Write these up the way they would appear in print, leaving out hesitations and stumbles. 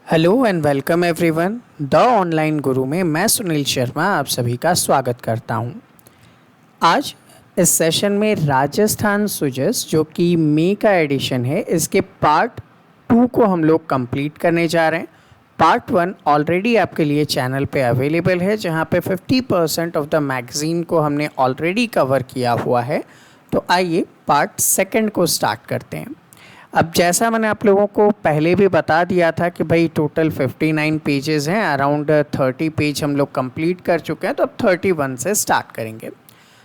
Hello and welcome everyone. The online गुरु में मैं सुनील शर्मा आप सभी का स्वागत करता हूं। आज इस सेशन में राजस्थान सुजस जो कि मई का एडिशन है, इसके पार्ट 2 को हम लोग कंप्लीट करने जा रहे हैं। पार्ट 1 ऑलरेडी आपके लिए चैनल पे अवेलेबल है, जहां पे 50% ऑफ द मैगज़ीन को हमने ऑलरेडी कवर किया हुआ है। तो आइए पार्ट 2 को स्टार्ट करते हैं। अब जैसा मैंने आप लोगों को पहले भी बता दिया था कि भाई टोटल 59 पेजेस हैं, अराउंड 30 पेज हम लोग कंप्लीट कर चुके हैं। तो अब 31 से स्टार्ट करेंगे।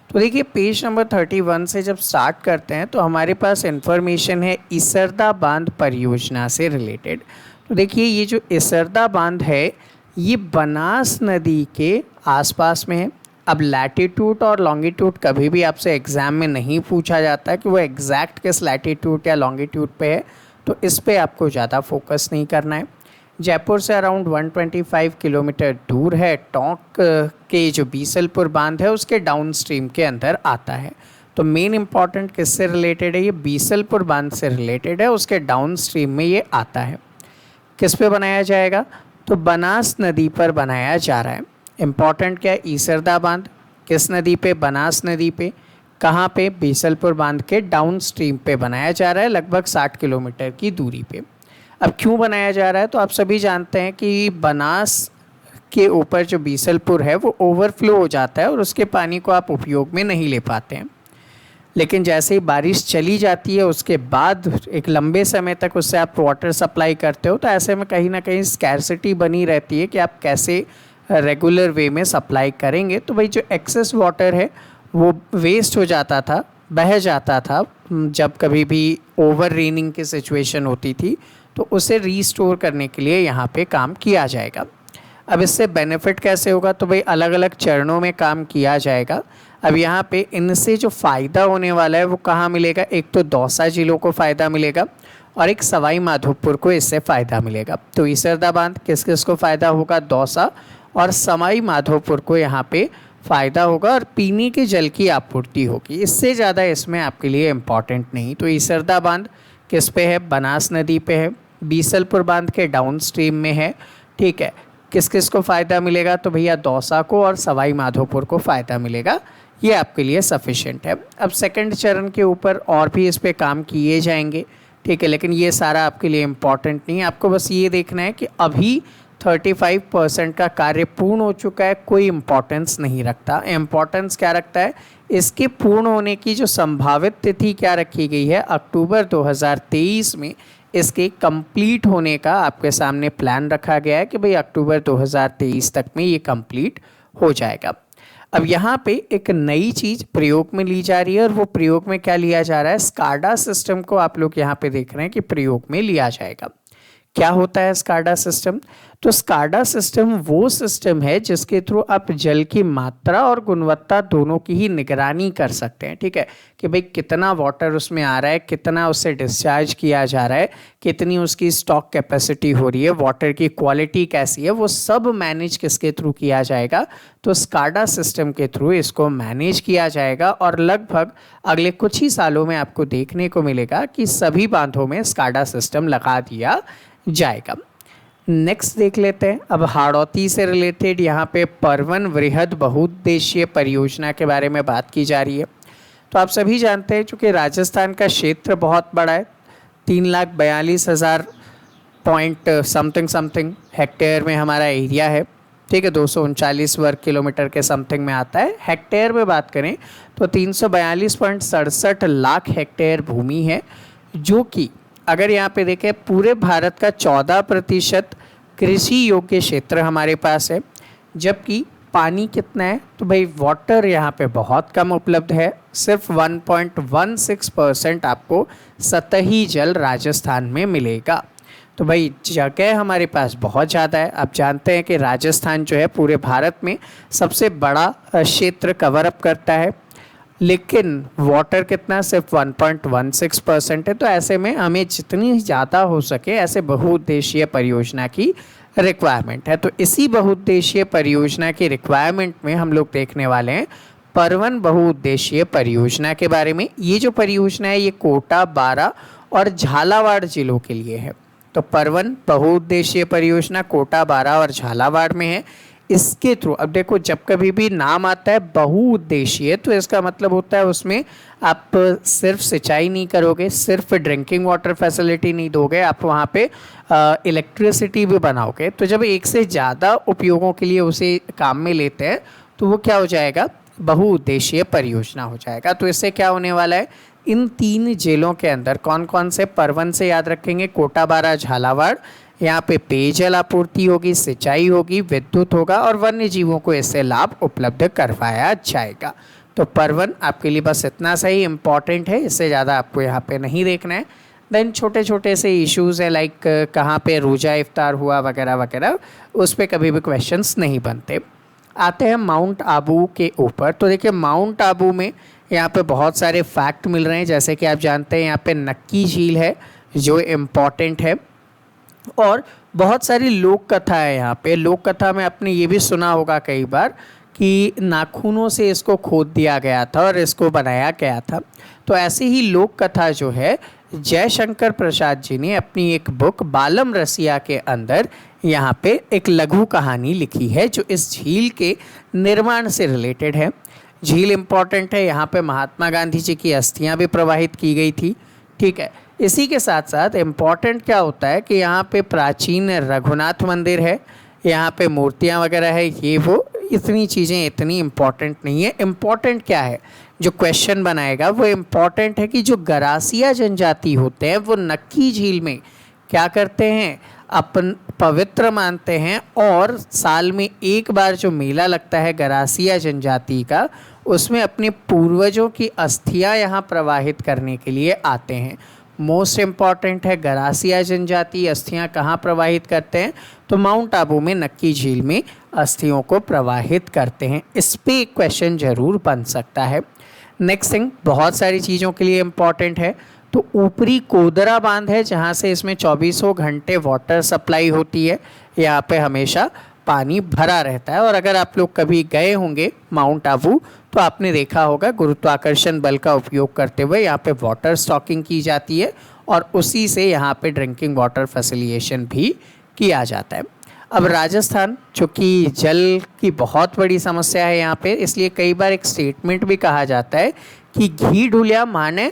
तो देखिए, पेज नंबर 31 से जब स्टार्ट करते हैं तो हमारे पास इंफॉर्मेशन है इसरदा बांध परियोजना से रिलेटेड। तो देखिए, ये जो इसरदा बांध है ये बनास नदी के आसपास में है। अब लैटीट्यूड और लॉन्गिट्यूड कभी भी आपसे एग्ज़ाम में नहीं पूछा जाता कि वो एग्जैक्ट किस लैटीट्यूड या लॉन्गिट्यूड पे है, तो इस पे आपको ज़्यादा फोकस नहीं करना है। जयपुर से अराउंड 125 किलोमीटर दूर है। टोंक के जो बीसलपुर बांध है उसके डाउन स्ट्रीम के अंदर आता है। तो मेन इंपॉर्टेंट किससे रिलेटेड है, ये बीसलपुर बांध से रिलेटेड है, उसके डाउन स्ट्रीम में ये आता है। किस पे बनाया जाएगा, तो बनास नदी पर बनाया जा रहा है। इम्पॉर्टेंट क्या है, ईसरदा बांध किस नदी पे, बनास नदी पे। कहाँ पे, बीसलपुर बांध के डाउन स्ट्रीम पे बनाया जा रहा है, लगभग 60 किलोमीटर की दूरी पे। अब क्यों बनाया जा रहा है, तो आप सभी जानते हैं कि बनास के ऊपर जो बीसलपुर है वो ओवरफ्लो हो जाता है और उसके पानी को आप उपयोग में नहीं ले पाते हैं। लेकिन जैसे ही बारिश चली जाती है उसके बाद एक लंबे समय तक उससे आप वाटर सप्लाई करते हो, तो ऐसे में कहीं ना कहीं स्कैरसिटी बनी रहती है कि आप कैसे रेगुलर वे में सप्लाई करेंगे। तो भाई जो एक्सेस वाटर है वो वेस्ट हो जाता था, बह जाता था जब कभी भी ओवर रेनिंग की सिचुएशन होती थी, तो उसे रीस्टोर करने के लिए यहाँ पे काम किया जाएगा। अब इससे बेनिफिट कैसे होगा, तो भाई अलग अलग चरणों में काम किया जाएगा। अब यहाँ पे इनसे जो फ़ायदा होने वाला है वो कहाँ मिलेगा, एक तो दौसा जिलों को फ़ायदा मिलेगा और एक सवाई माधोपुर को इससे फ़ायदा मिलेगा। तो इसरदा बांध किस किस को फ़ायदा होगा, दौसा और सवाई माधोपुर को यहाँ पे फ़ायदा होगा और पीने के जल की आपूर्ति होगी। इससे ज़्यादा इसमें आपके लिए इम्पॉर्टेंट नहीं। तो इसरदा बांध किस पे है, बनास नदी पे है, बीसलपुर बांध के डाउन स्ट्रीम में है। ठीक है, किस किस को फ़ायदा मिलेगा, तो भैया दौसा को और सवाई माधोपुर को फ़ायदा मिलेगा। ये आपके लिए सफिशेंट है। अब सेकंड चरण के ऊपर और भी इस पर काम किए जाएंगे। ठीक है, लेकिन ये सारा आपके लिए इम्पॉर्टेंट नहीं है। आपको बस ये देखना है कि अभी 35% का कार्य पूर्ण हो चुका है, कोई इम्पोर्टेंस नहीं रखता। इम्पोर्टेंस क्या रखता है, इसके पूर्ण होने की जो संभावित तिथि क्या रखी गई है, अक्टूबर 2023 में इसके कंप्लीट होने का आपके सामने प्लान रखा गया है कि भाई अक्टूबर 2023 तक में ये कंप्लीट हो जाएगा। अब यहाँ पे एक नई चीज़ प्रयोग में ली जा रही है और वो प्रयोग में क्या लिया जा रहा है, स्काडा सिस्टम को आप लोग यहाँ पे देख रहे हैं कि प्रयोग में लिया जाएगा। क्या होता है स्काडा सिस्टम, तो स्काडा सिस्टम वो सिस्टम है जिसके थ्रू आप जल की मात्रा और गुणवत्ता दोनों की ही निगरानी कर सकते हैं। ठीक है, कि भाई कितना वाटर उसमें आ रहा है, कितना उससे डिस्चार्ज किया जा रहा है, कितनी उसकी स्टॉक कैपेसिटी हो रही है, वाटर की क्वालिटी कैसी है, वो सब मैनेज किसके थ्रू किया जाएगा, तो स्काडा सिस्टम के थ्रू इसको मैनेज किया जाएगा। और लगभग अगले कुछ ही सालों में आपको देखने को मिलेगा कि सभी बांधों में स्काडा सिस्टम लगा दिया जाएगा। नेक्स्ट देख लेते हैं। अब हाड़ौती से रिलेटेड यहाँ पे परवन वृहद बहुउद्देशीय परियोजना के बारे में बात की जा रही है। तो आप सभी जानते हैं चूँकि राजस्थान का क्षेत्र बहुत बड़ा है, 3,42,000 पॉइंट समथिंग हेक्टेयर में हमारा एरिया है। ठीक है, 239 वर्ग किलोमीटर के समथिंग में आता है। हेक्टेयर में बात करें तो 342.67 लाख हेक्टेयर भूमि है, जो कि अगर यहाँ पे देखें पूरे भारत का 14% कृषि योग्य क्षेत्र हमारे पास है। जबकि पानी कितना है, तो भाई वाटर यहाँ पे बहुत कम उपलब्ध है, सिर्फ 1.16% आपको सतही जल राजस्थान में मिलेगा। तो भाई जगह हमारे पास बहुत ज़्यादा है। आप जानते हैं कि राजस्थान जो है पूरे भारत में सबसे बड़ा क्षेत्र कवर अप करता है, लेकिन वाटर कितना, सिर्फ 1.16% है। तो ऐसे में हमें जितनी ज़्यादा हो सके ऐसे बहुउद्देशीय परियोजना की रिक्वायरमेंट है। तो इसी बहुउद्देशीय परियोजना की रिक्वायरमेंट में हम लोग देखने वाले हैं परवन बहुउद्देशीय परियोजना के बारे में। ये जो परियोजना है ये कोटा, बारा और झालावाड़ जिलों के लिए है। तो परवन बहुउद्देशीय परियोजना कोटा, बारा और झालावाड़ में है। इसके थ्रू अब देखो, जब कभी भी नाम आता है बहुउद्देशीय तो इसका मतलब होता है उसमें आप सिर्फ सिंचाई नहीं करोगे, सिर्फ ड्रिंकिंग वाटर फैसिलिटी नहीं दोगे, आप वहाँ पे इलेक्ट्रिसिटी भी बनाओगे। तो जब एक से ज़्यादा उपयोगों के लिए उसे काम में लेते हैं तो वो क्या हो जाएगा, बहुउद्देशीय परियोजना हो जाएगा। तो इससे क्या होने वाला है, इन 3 जेलों के अंदर कौन कौन से, परवन से याद रखेंगे कोटा, बारा, झालावाड़, यहाँ पे पेयजल आपूर्ति होगी, सिंचाई होगी, विद्युत होगा और वन्य जीवों को इससे लाभ उपलब्ध करवाया जाएगा। तो परवन आपके लिए बस इतना सही इम्पॉर्टेंट है, इससे ज़्यादा आपको यहाँ पे नहीं देखना है। देन छोटे छोटे से इश्यूज़ है लाइक कहाँ पे रोज़ा इफ्तार हुआ वगैरह वगैरह, उस पर कभी भी क्वेश्चंस नहीं बनते। आते हैं माउंट आबू के ऊपर। तो देखिए माउंट आबू में यहाँ पे बहुत सारे फैक्ट मिल रहे हैं। जैसे कि आप जानते हैं यहाँ पे नक्की झील है जो इम्पॉर्टेंट है, और बहुत सारी लोक कथा है यहाँ पे। लोक कथा में आपने ये भी सुना होगा कई बार कि नाखूनों से इसको खोद दिया गया था और इसको बनाया गया था। तो ऐसी ही लोक कथा जो है जयशंकर प्रसाद जी ने अपनी एक बुक बालम रसिया के अंदर यहाँ पे एक लघु कहानी लिखी है जो इस झील के निर्माण से रिलेटेड है। झील इम्पॉर्टेंट है, यहाँ पे महात्मा गांधी जी की अस्थियाँ भी प्रवाहित की गई थी। ठीक है, इसी के साथ साथ इम्पॉर्टेंट क्या होता है कि यहाँ पे प्राचीन रघुनाथ मंदिर है, यहाँ पे मूर्तियाँ वगैरह है, ये वो इतनी चीज़ें इतनी इम्पॉर्टेंट नहीं है। इम्पॉर्टेंट क्या है, जो क्वेश्चन बनाएगा वो इम्पॉर्टेंट है कि जो गरासिया जनजाति होते हैं वो नक्की झील में क्या करते हैं, अपन पवित्र मानते हैं और साल में एक बार जो मेला लगता है गरासिया जनजाति का, उसमें अपने पूर्वजों की अस्थियां यहाँ प्रवाहित करने के लिए आते हैं। मोस्ट इम्पॉर्टेंट है, गरासिया जनजाति अस्थियां कहाँ प्रवाहित करते हैं, तो माउंट आबू में नक्की झील में अस्थियों को प्रवाहित करते हैं। इस पे एक क्वेश्चन जरूर बन सकता है। नेक्स्ट थिंग बहुत सारी चीज़ों के लिए इम्पॉर्टेंट है, तो ऊपरी कोदरा बांध है जहाँ से इसमें 2400 घंटे वाटर सप्लाई होती है, यहाँ पे हमेशा पानी भरा रहता है। और अगर आप लोग कभी गए होंगे माउंट आबू तो आपने देखा होगा गुरुत्वाकर्षण बल का उपयोग करते हुए यहाँ पे वाटर स्टॉकिंग की जाती है और उसी से यहाँ पे ड्रिंकिंग वाटर फैसिलिटेशन भी किया जाता है। अब राजस्थान, जो कि जल की बहुत बड़ी समस्या है यहाँ पे, इसलिए कई बार एक स्टेटमेंट भी कहा जाता है कि घी ढुलिया माने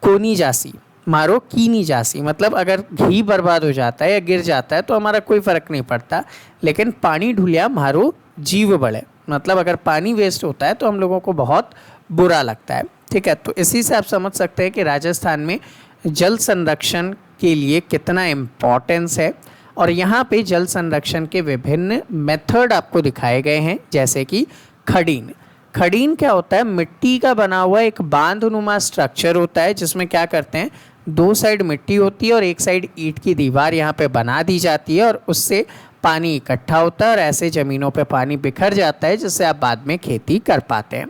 कोनी जासी मारो की नहीं जासी। मतलब अगर घी बर्बाद हो जाता है या गिर जाता है तो हमारा कोई फ़र्क नहीं पड़ता, लेकिन पानी ढुलिया मारो जीव बढ़े, मतलब अगर पानी वेस्ट होता है तो हम लोगों को बहुत बुरा लगता है। ठीक है, तो इसी से आप समझ सकते हैं कि राजस्थान में जल संरक्षण के लिए कितना इम्पोर्टेंस है। और यहाँ पे जल संरक्षण के विभिन्न मेथड आपको दिखाए गए हैं, जैसे कि खडीन। खडीन क्या होता है, मिट्टी का बना हुआ एक बांधनुमा स्ट्रक्चर होता है जिसमें क्या करते हैं, 2 साइड मिट्टी होती है और एक साइड ईंट की दीवार यहाँ पे बना दी जाती है और उससे पानी इकट्ठा होता है और ऐसे ज़मीनों पे पानी बिखर जाता है जिससे आप बाद में खेती कर पाते हैं।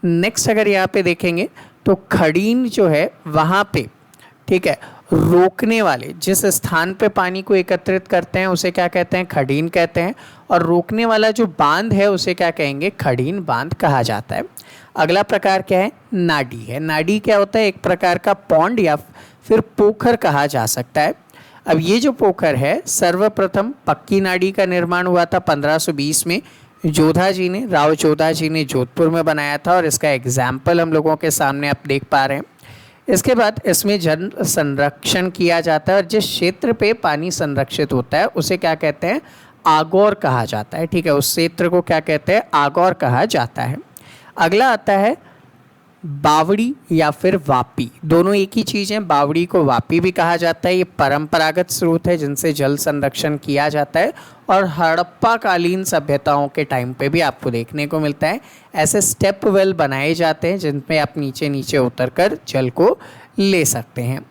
नेक्स्ट अगर यहाँ पे देखेंगे तो खडीन जो है वहाँ पे, ठीक है, रोकने वाले जिस स्थान पे पानी को एकत्रित करते हैं उसे क्या कहते हैं, खडीन कहते हैं। और रोकने वाला जो बांध है उसे क्या कहेंगे, खडीन बांध कहा जाता है। अगला प्रकार क्या है, नाडी है। नाडी क्या होता है, एक प्रकार का पॉन्ड या फिर पोखर कहा जा सकता है। अब ये जो पोखर है सर्वप्रथम पक्की नाडी का निर्माण हुआ था 1520 में, जोधा जी ने, राव जोधा जी ने जोधपुर में बनाया था और इसका एग्जाम्पल हम लोगों के सामने आप देख पा रहे हैं। इसके बाद इसमें जल संरक्षण किया जाता है और जिस क्षेत्र पे पानी संरक्षित होता है उसे क्या कहते हैं, आगौर कहा जाता है। ठीक है, उस क्षेत्र को क्या कहते हैं, आगौर कहा जाता है। अगला आता है बावड़ी या फिर वापी, दोनों एक ही चीज़ है। बावड़ी को वापी भी कहा जाता है। ये परंपरागत स्रोत है जिनसे जल संरक्षण किया जाता है और हड़प्पा कालीन सभ्यताओं के टाइम पे भी आपको देखने को मिलता है। ऐसे स्टेप वेल बनाए जाते हैं जिनमें आप नीचे नीचे उतरकर जल को ले सकते हैं।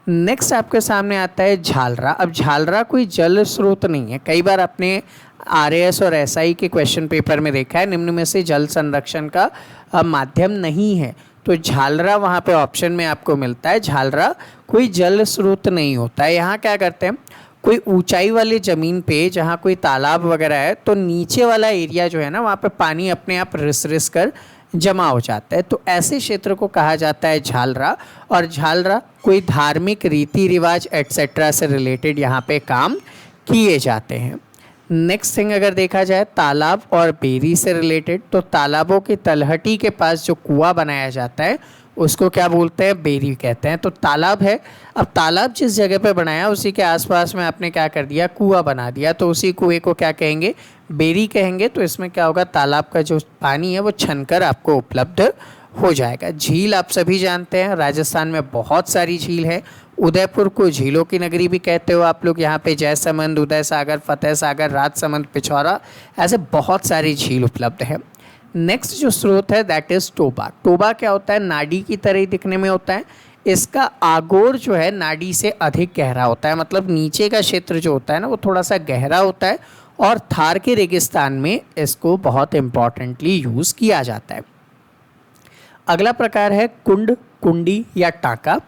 नेक्स्ट आपके सामने आता है झालरा। अब झालरा कोई जल स्रोत नहीं है, कई बार आपने आरएएस और एसआई के क्वेश्चन पेपर में देखा है निम्न में से जल संरक्षण का माध्यम नहीं है, तो झालरा वहाँ पे ऑप्शन में आपको मिलता है। झालरा कोई जल स्रोत नहीं होता है। यहाँ क्या करते हैं, कोई ऊंचाई वाली ज़मीन पे जहाँ कोई तालाब वगैरह है तो नीचे वाला एरिया जो है ना वहाँ पे पानी अपने आप रिस रिस कर जमा हो जाता है। तो ऐसे क्षेत्र को कहा जाता है झालरा, और झालरा कोई धार्मिक रीति रिवाज एट्सेट्रा से रिलेटेड यहाँ पे काम किए जाते हैं। नेक्स्ट थिंग अगर देखा जाए तालाब और बेरी से रिलेटेड, तो तालाबों की तलहटी के पास जो कुआं बनाया जाता है उसको क्या बोलते हैं, बेरी कहते हैं। तो तालाब है, अब तालाब जिस जगह पे बनाया उसी के आसपास में आपने क्या कर दिया, कुआं बना दिया, तो उसी कुएं को क्या कहेंगे, बेरी कहेंगे। तो इसमें क्या होगा, तालाब का जो पानी है वो छनकर आपको उपलब्ध हो जाएगा। झील आप सभी जानते हैं, राजस्थान में बहुत सारी झील है। उदयपुर को झीलों की नगरी भी कहते हो आप लोग। यहाँ पे जयसमंद, उदय सागर, फतेह सागर, राजसमंद, पिछौरा, ऐसे बहुत सारी झील उपलब्ध है। नेक्स्ट जो स्रोत है दैट इज़ टोबा। टोबा क्या होता है, नाडी की तरह ही दिखने में होता है। इसका आगोर जो है नाडी से अधिक गहरा होता है, मतलब नीचे का क्षेत्र जो होता है ना वो थोड़ा सा गहरा होता है, और थार के रेगिस्तान में इसको बहुत इम्पॉर्टेंटली यूज़ किया जाता है। अगला प्रकार है कुंड, कुंडी या टाँका।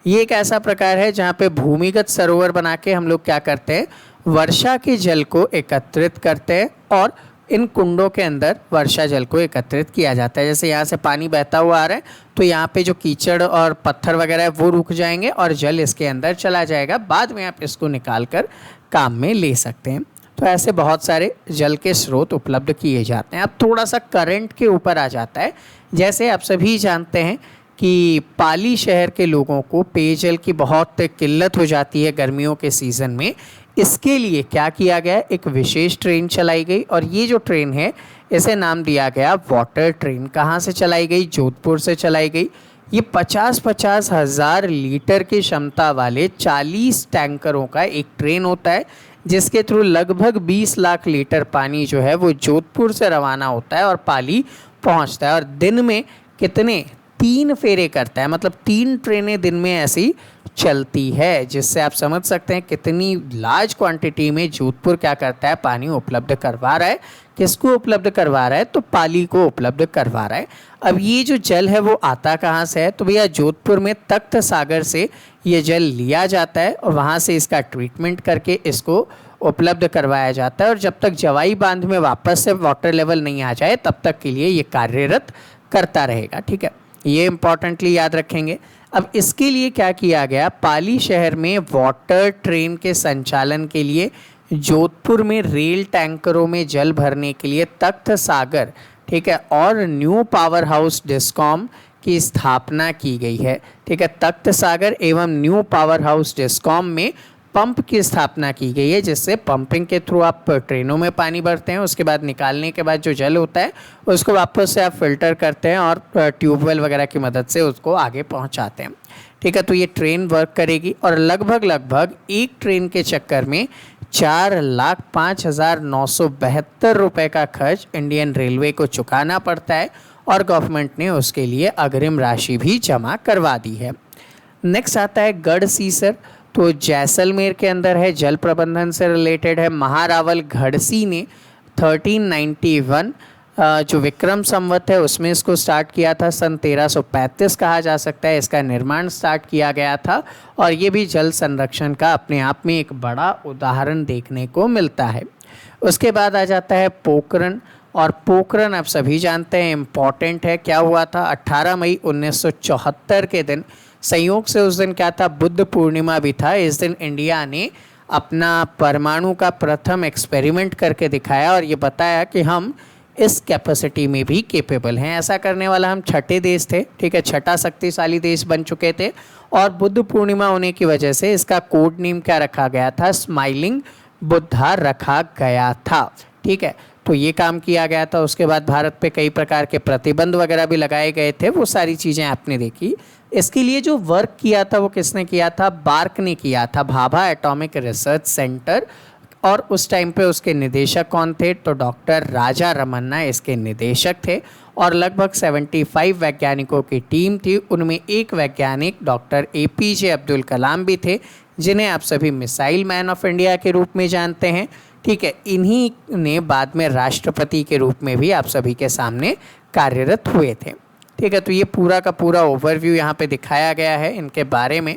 ये एक ऐसा प्रकार है जहाँ पे भूमिगत सरोवर बना के हम लोग क्या करते हैं, वर्षा के जल को एकत्रित करते हैं, और इन कुंडों के अंदर वर्षा जल को एकत्रित किया जाता है। जैसे यहाँ से पानी बहता हुआ आ रहा है तो यहाँ पे जो कीचड़ और पत्थर वगैरह है वो रुक जाएंगे और जल इसके अंदर चला जाएगा। बाद में आप इसको निकाल कर काम में ले सकते हैं। तो ऐसे बहुत सारे जल के स्रोत उपलब्ध किए जाते हैं। अब थोड़ा सा करंट के ऊपर आ जाता है। जैसे आप सभी जानते हैं कि पाली शहर के लोगों को पेयजल की बहुत किल्लत हो जाती है गर्मियों के सीज़न में। इसके लिए क्या किया गया, एक विशेष ट्रेन चलाई गई, और ये जो ट्रेन है इसे नाम दिया गया वाटर ट्रेन। कहाँ से चलाई गई, जोधपुर से चलाई गई। ये 50-50 हज़ार लीटर की क्षमता वाले 40 टैंकरों का एक ट्रेन होता है, जिसके थ्रू लगभग 20 लाख लीटर पानी जो है वो जोधपुर से रवाना होता है और पाली पहुंचता है। और दिन में कितने, 3 फेरे करता है, मतलब 3 ट्रेनें दिन में ऐसी चलती है, जिससे आप समझ सकते हैं कितनी लार्ज क्वांटिटी में जोधपुर क्या करता है, पानी उपलब्ध करवा रहा है। किसको उपलब्ध करवा रहा है, तो पाली को उपलब्ध करवा रहा है। अब ये जो जल है वो आता कहाँ से है, तो भैया जोधपुर में तख्त सागर से ये जल लिया जाता है और वहाँ से इसका ट्रीटमेंट करके इसको उपलब्ध करवाया जाता है। और जब तक जवाई बांध में वापस से वाटर लेवल नहीं आ जाए तब तक के लिए ये कार्यरत करता रहेगा। ठीक है, ये इम्पॉर्टेंटली याद रखेंगे। अब इसके लिए क्या किया गया, पाली शहर में वाटर ट्रेन के संचालन के लिए जोधपुर में रेल टैंकरों में जल भरने के लिए तख्त सागर, ठीक है, और न्यू पावर हाउस डिस्कॉम की स्थापना की गई है। ठीक है, तख्त सागर एवं न्यू पावर हाउस डिस्कॉम में पंप की स्थापना की गई है, जिससे पंपिंग के थ्रू आप ट्रेनों में पानी भरते हैं। उसके बाद निकालने के बाद जो जल होता है उसको वापस से आप फिल्टर करते हैं और ट्यूबवेल वगैरह की मदद से उसको आगे पहुंचाते हैं। ठीक है, तो ये ट्रेन वर्क करेगी और लगभग एक ट्रेन के चक्कर में 4,05,972 रुपये का खर्च इंडियन रेलवे को चुकाना पड़ता है, और गवर्नमेंट ने उसके लिए अग्रिम राशि भी जमा करवा दी है। नेक्स्ट आता है गढ़ सीसर, तो जैसलमेर के अंदर है, जल प्रबंधन से रिलेटेड है। महारावल गढ़सी ने 1391 जो विक्रम संवत है उसमें इसको स्टार्ट किया था। सन 1335 कहा जा सकता है इसका निर्माण स्टार्ट किया गया था, और ये भी जल संरक्षण का अपने आप में एक बड़ा उदाहरण देखने को मिलता है। उसके बाद आ जाता है पोखरण, और पोखरण आप सभी जानते हैं इम्पॉर्टेंट है। क्या हुआ था, 18 मई 1974 के दिन, संयोग से उस दिन क्या था, बुद्ध पूर्णिमा भी था। इस दिन इंडिया ने अपना परमाणु का प्रथम एक्सपेरिमेंट करके दिखाया और ये बताया कि हम इस कैपेसिटी में भी केपेबल हैं। ऐसा करने वाला हम छठे देश थे। ठीक है, छठा शक्तिशाली देश बन चुके थे, और बुद्ध पूर्णिमा होने की वजह से इसका कोड नेम क्या रखा गया था, स्माइलिंग बुद्धा रखा गया था। ठीक है, तो ये काम किया गया था। उसके बाद भारत पे कई प्रकार के प्रतिबंध वगैरह भी लगाए गए थे, वो सारी चीज़ें आपने देखी। इसके लिए जो वर्क किया था वो किसने किया था, बार्क ने किया था, भाभा एटॉमिक रिसर्च सेंटर। और उस टाइम पे उसके निदेशक कौन थे, तो डॉक्टर राजा रमन्ना इसके निदेशक थे, और लगभग 75 वैज्ञानिकों की टीम थी। उनमें एक वैज्ञानिक डॉक्टर APJ अब्दुल कलाम भी थे, जिन्हें आप सभी मिसाइल मैन ऑफ इंडिया के रूप में जानते हैं। ठीक है, इन्हीं ने बाद में राष्ट्रपति के रूप में भी आप सभी के सामने कार्यरत हुए थे। ठीक है, तो ये पूरा का पूरा ओवरव्यू यहाँ पे दिखाया गया है इनके बारे में।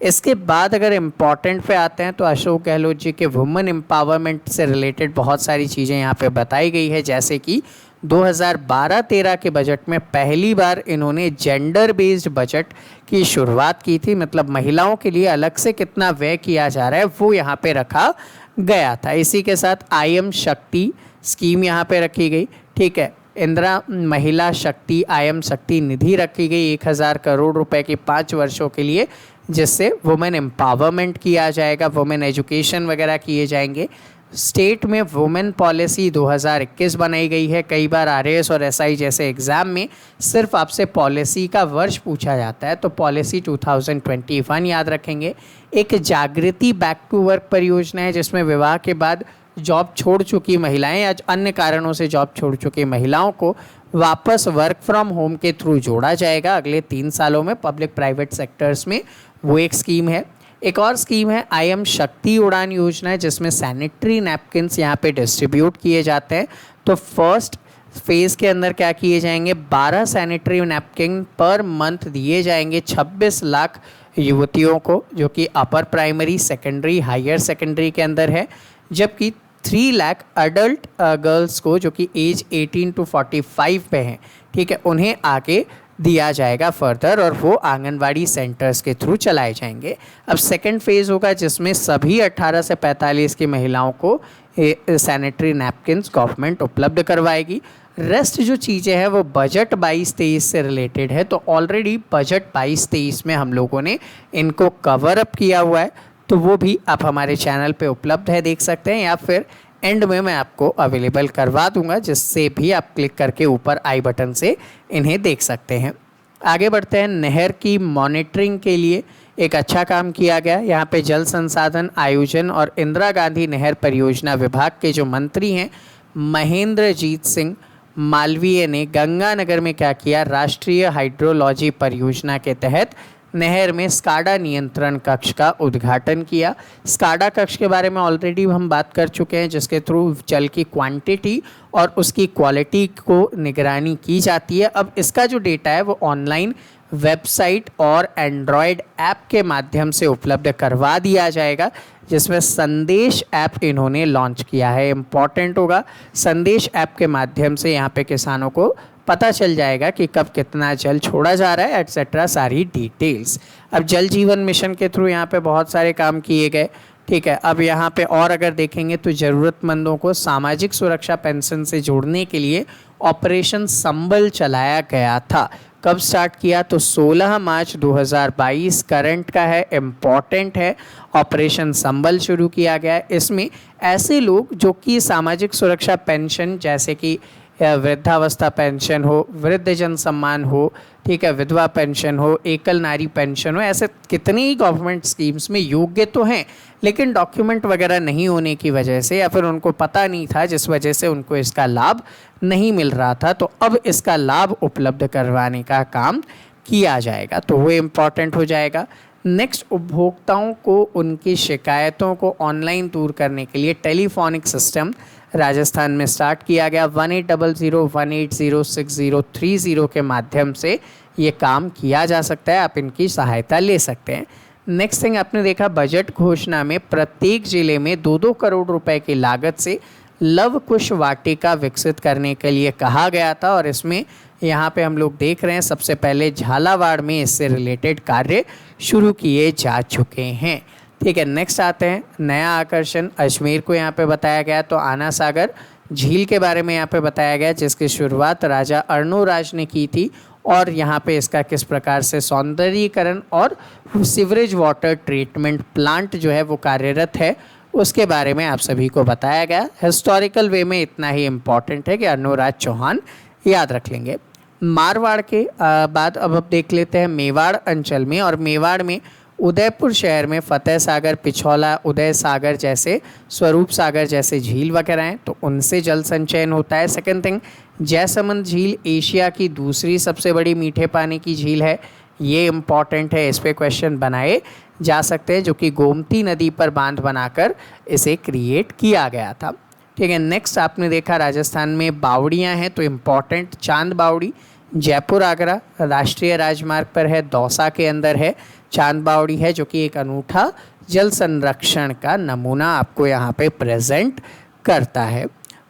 इसके बाद अगर इम्पॉर्टेंट पे आते हैं तो अशोक गहलोत जी के वुमेन एम्पावरमेंट से रिलेटेड बहुत सारी चीज़ें यहाँ पे बताई गई है, जैसे कि 2012-13 के बजट में पहली बार इन्होंने जेंडर बेस्ड बजट की शुरुआत की थी, मतलब महिलाओं के लिए अलग से कितना व्यय किया जा रहा है वो यहाँ पे रखा गया था। इसी के साथ IM शक्ति स्कीम यहाँ पे रखी गई, ठीक है। इंदिरा महिला शक्ति IM शक्ति निधि रखी गई 1000 करोड़ रुपए की 5 वर्षों के लिए, जिससे वुमेन एम्पावरमेंट किया जाएगा, वुमेन एजुकेशन वगैरह किए जाएंगे। स्टेट में वुमेन पॉलिसी 2021 बनाई गई है। कई बार RAS और SI जैसे एग्ज़ाम में सिर्फ आपसे पॉलिसी का वर्ष पूछा जाता है, तो पॉलिसी 2021 याद रखेंगे। एक जागृति बैक टू वर्क परियोजना है, जिसमें विवाह के बाद जॉब छोड़ चुकी महिलाएं या अन्य कारणों से जॉब छोड़ चुकी महिलाओं को वापस वर्क फ्रॉम होम के थ्रू जोड़ा जाएगा अगले 3 सालों में पब्लिक प्राइवेट सेक्टर्स में, वो एक स्कीम है। एक और स्कीम है IM शक्ति उड़ान योजना, जिसमें सैनिटरी नैपकिन्स यहाँ पे डिस्ट्रीब्यूट किए जाते हैं। तो फर्स्ट फेज़ के अंदर क्या किए जाएंगे, 12 सैनिटरी नैपकिन पर मंथ दिए जाएंगे 26 लाख युवतियों को, जो कि upper primary, secondary, higher secondary के अंदर है। जबकि 3 लाख अडल्ट गर्ल्स को, जो कि एज 18 to 45 पे हैं, ठीक है, उन्हें आगे दिया जाएगा फर्दर, और वो आंगनवाड़ी सेंटर्स के थ्रू चलाए जाएंगे। अब सेकंड फेज़ होगा, जिसमें सभी 18 से 45 की महिलाओं को सैनिटरी नैपकिन्स गवर्नमेंट उपलब्ध करवाएगी। रेस्ट जो चीज़ें हैं वो बजट 22-23 से रिलेटेड है, तो ऑलरेडी बजट 22-23 में हम लोगों ने इनको कवर अप किया हुआ है, तो वो भी आप हमारे चैनल पे उपलब्ध है, देख सकते हैं, या फिर एंड में मैं आपको अवेलेबल करवा दूंगा, जिससे भी आप क्लिक करके ऊपर आई बटन से इन्हें देख सकते हैं। आगे बढ़ते हैं। नहर की मॉनिटरिंग के लिए एक अच्छा काम किया गया। यहाँ पे जल संसाधन आयोजन और इंदिरा गांधी नहर परियोजना विभाग के जो मंत्री हैं महेंद्रजीत सिंह मालवीय ने गंगानगर में क्या किया, राष्ट्रीय हाइड्रोलॉजी परियोजना के तहत नहर में स्काडा नियंत्रण कक्ष का उद्घाटन किया। स्काडा कक्ष के बारे में ऑलरेडी हम बात कर चुके हैं, जिसके थ्रू जल की क्वांटिटी और उसकी क्वालिटी को निगरानी की जाती है। अब इसका जो डेटा है वो ऑनलाइन वेबसाइट और एंड्रॉयड ऐप के माध्यम से उपलब्ध करवा दिया जाएगा, जिसमें संदेश ऐप इन्होंने लॉन्च किया है। इम्पॉर्टेंट होगा, संदेश ऐप के माध्यम से यहाँ पे किसानों को पता चल जाएगा कि कब कितना जल छोड़ा जा रहा है, एटसेट्रा, सारी डिटेल्स। अब जल जीवन मिशन के थ्रू यहाँ पे बहुत सारे काम किए गए, ठीक है। अब यहाँ पे और अगर देखेंगे तो ज़रूरतमंदों को सामाजिक सुरक्षा पेंशन से जोड़ने के लिए ऑपरेशन संबल चलाया गया था। कब स्टार्ट किया, तो 16 मार्च 2022 करंट का है, इम्पॉर्टेंट है। ऑपरेशन संबल शुरू किया गया है। इसमें ऐसे लोग जो कि सामाजिक सुरक्षा पेंशन, जैसे कि वृद्धावस्था पेंशन हो, वृद्धजन सम्मान हो, ठीक है, विधवा पेंशन हो, एकल नारी पेंशन हो, ऐसे कितनी ही गवर्नमेंट स्कीम्स में योग्य तो हैं, लेकिन डॉक्यूमेंट वगैरह नहीं होने की वजह से या फिर उनको पता नहीं था, जिस वजह से उनको इसका लाभ नहीं मिल रहा था। तो अब इसका लाभ उपलब्ध करवाने का काम किया जाएगा, तो वो इम्पॉर्टेंट हो जाएगा। नेक्स्ट, उपभोक्ताओं को उनकी शिकायतों को ऑनलाइन दूर करने के लिए टेलीफोनिक सिस्टम राजस्थान में स्टार्ट किया गया। 1800-180-6030 के माध्यम से ये काम किया जा सकता है, आप इनकी सहायता ले सकते हैं। नेक्स्ट थिंग, आपने देखा बजट घोषणा में प्रत्येक जिले में 2-2 करोड़ रुपए की लागत से लव कुश वाटिका विकसित करने के लिए कहा गया था, और इसमें यहाँ पे हम लोग देख रहे हैं सबसे पहले झालावाड़ में इससे रिलेटेड कार्य शुरू किए जा चुके हैं, ठीक है। नेक्स्ट आते हैं, नया आकर्षण अजमेर को यहाँ पे बताया गया। तो आना सागर झील के बारे में यहाँ पे बताया गया, जिसकी शुरुआत राजा अर्णोराज ने की थी, और यहाँ पे इसका किस प्रकार से सौंदर्यीकरण और सीवरेज वाटर ट्रीटमेंट प्लांट जो है वो कार्यरत है, उसके बारे में आप सभी को बताया गया। हिस्टोरिकल वे में इतना ही इम्पॉर्टेंट है कि अर्णोराज चौहान याद रख लेंगे। मारवाड़ के बाद अब देख लेते हैं मेवाड़ अंचल में, और मेवाड़ में उदयपुर शहर में फतेह सागर, पिछौला, उदय सागर जैसे, स्वरूप सागर जैसे झील वगैरह हैं, तो उनसे जल संचयन होता है। सेकंड थिंग, जयसमंद झील एशिया की दूसरी सबसे बड़ी मीठे पानी की झील है, ये इम्पॉर्टेंट है, इस पे क्वेश्चन बनाए जा सकते हैं, जो कि गोमती नदी पर बांध बनाकर इसे क्रिएट किया गया था, ठीक है। नेक्स्ट, आपने देखा राजस्थान में बावड़ियाँ हैं, तो इम्पॉर्टेंट चांद बावड़ी जयपुर आगरा राष्ट्रीय राजमार्ग पर है, दौसा के अंदर है चांद बावड़ी है, जो कि एक अनूठा जल संरक्षण का नमूना आपको यहाँ पे प्रेजेंट करता है।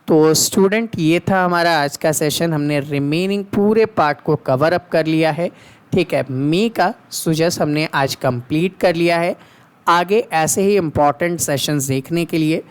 तो स्टूडेंट, ये था हमारा आज का सेशन। हमने रिमेनिंग पूरे पार्ट को कवर अप कर लिया है। ठीक है, मे का सुजस हमने आज कंप्लीट कर लिया है। आगे ऐसे ही इम्पॉर्टेंट सेशंस देखने के लिए,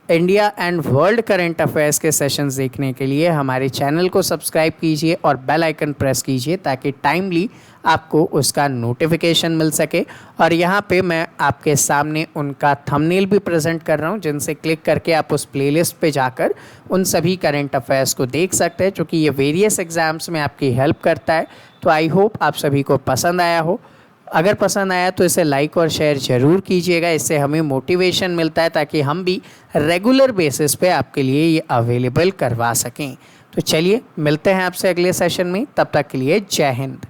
India and world current affairs के सेशंस देखने के लिए हमारे चैनल को सब्सक्राइब कीजिए और बेल आइकन प्रेस कीजिए ताकि टाइमली आपको उसका नोटिफिकेशन मिल सके। और यहाँ पे मैं आपके सामने उनका थंबनेल भी प्रेजेंट कर रहा हूँ, जिनसे क्लिक करके आप उस प्लेलिस्ट पे जाकर उन सभी करंट अफेयर्स को देख सकते हैं, क्योंकि ये वेरियस एग्जाम्स में आपकी हेल्प करता है। तो आई होप आप सभी को पसंद आया हो। अगर पसंद आया तो इसे लाइक और शेयर ज़रूर कीजिएगा। इससे हमें मोटिवेशन मिलता है ताकि हम भी रेगुलर बेसिस पे आपके लिए ये अवेलेबल करवा सकें। तो चलिए मिलते हैं आपसे अगले सेशन में, तब तक के लिए जय हिंद।